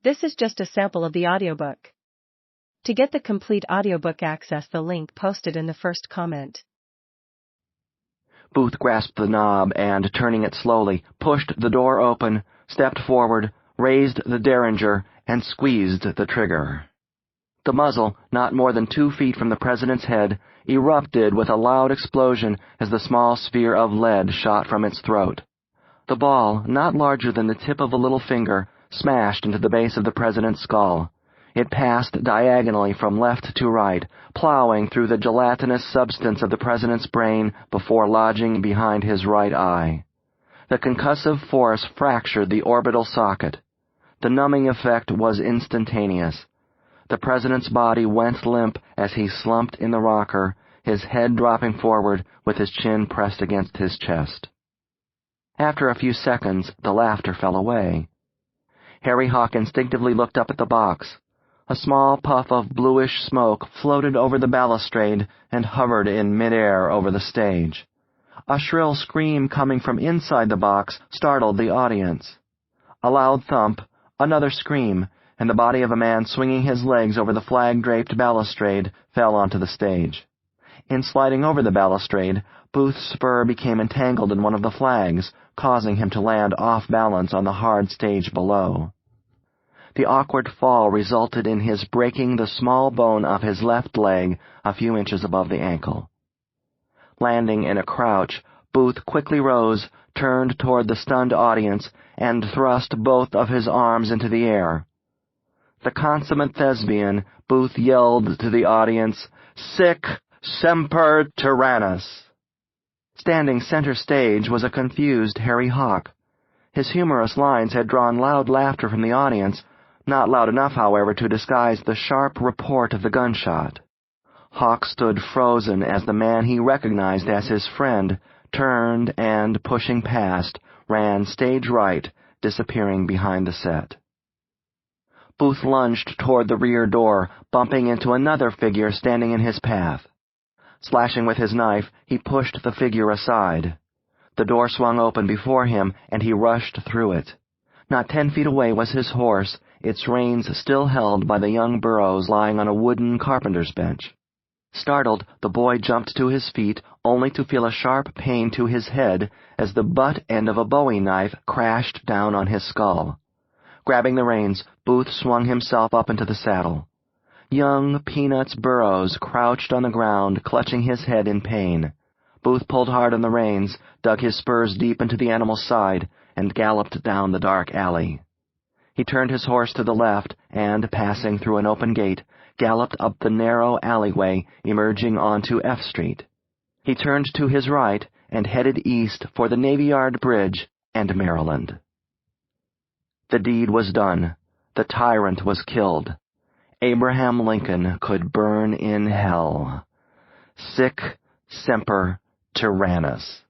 This is just a sample of the audiobook. To get the complete audiobook, access the link posted in the first comment. Booth grasped the knob and, turning it slowly, pushed the door open, stepped forward, raised the derringer, and squeezed the trigger. The muzzle, not more than 2 feet from the president's head, erupted with a loud explosion as the small sphere of lead shot from its throat. The ball, not larger than the tip of a little finger, smashed into the base of the president's skull. It passed diagonally from left to right, plowing through the gelatinous substance of the president's brain before lodging behind his right eye. The concussive force fractured the orbital socket. The numbing effect was instantaneous. The president's body went limp as he slumped in the rocker, his head dropping forward with his chin pressed against his chest. After a few seconds, the laughter fell away. Harry Hawk instinctively looked up at the box. A small puff of bluish smoke floated over the balustrade and hovered in midair over the stage. A shrill scream coming from inside the box startled the audience. A loud thump, another scream, and the body of a man swinging his legs over the flag-draped balustrade fell onto the stage. In sliding over the balustrade, Booth's spur became entangled in one of the flags, causing him to land off balance on the hard stage below. The awkward fall resulted in his breaking the small bone of his left leg a few inches above the ankle. Landing in a crouch, Booth quickly rose, turned toward the stunned audience, and thrust both of his arms into the air. The consummate thespian, Booth yelled to the audience, "Sic semper tyrannis!" Standing center stage was a confused Harry Hawk. His humorous lines had drawn loud laughter from the audience, not loud enough, however, to disguise the sharp report of the gunshot. Hawk stood frozen as the man he recognized as his friend turned and, pushing past, ran stage right, disappearing behind the set. Booth lunged toward the rear door, bumping into another figure standing in his path. Slashing with his knife, he pushed the figure aside. The door swung open before him, and he rushed through it. Not 10 feet away was his horse, its reins still held by the young Burroughs lying on a wooden carpenter's bench. Startled, the boy jumped to his feet, only to feel a sharp pain to his head as the butt end of a bowie knife crashed down on his skull. Grabbing the reins, Booth swung himself up into the saddle. Young Peanuts Burroughs crouched on the ground, clutching his head in pain. Booth pulled hard on the reins, dug his spurs deep into the animal's side, and galloped down the dark alley. He turned his horse to the left and, passing through an open gate, galloped up the narrow alleyway, emerging onto F Street. He turned to his right and headed east for the Navy Yard Bridge and Maryland. The deed was done. The tyrant was killed. Abraham Lincoln could burn in hell. Sic semper tyrannis.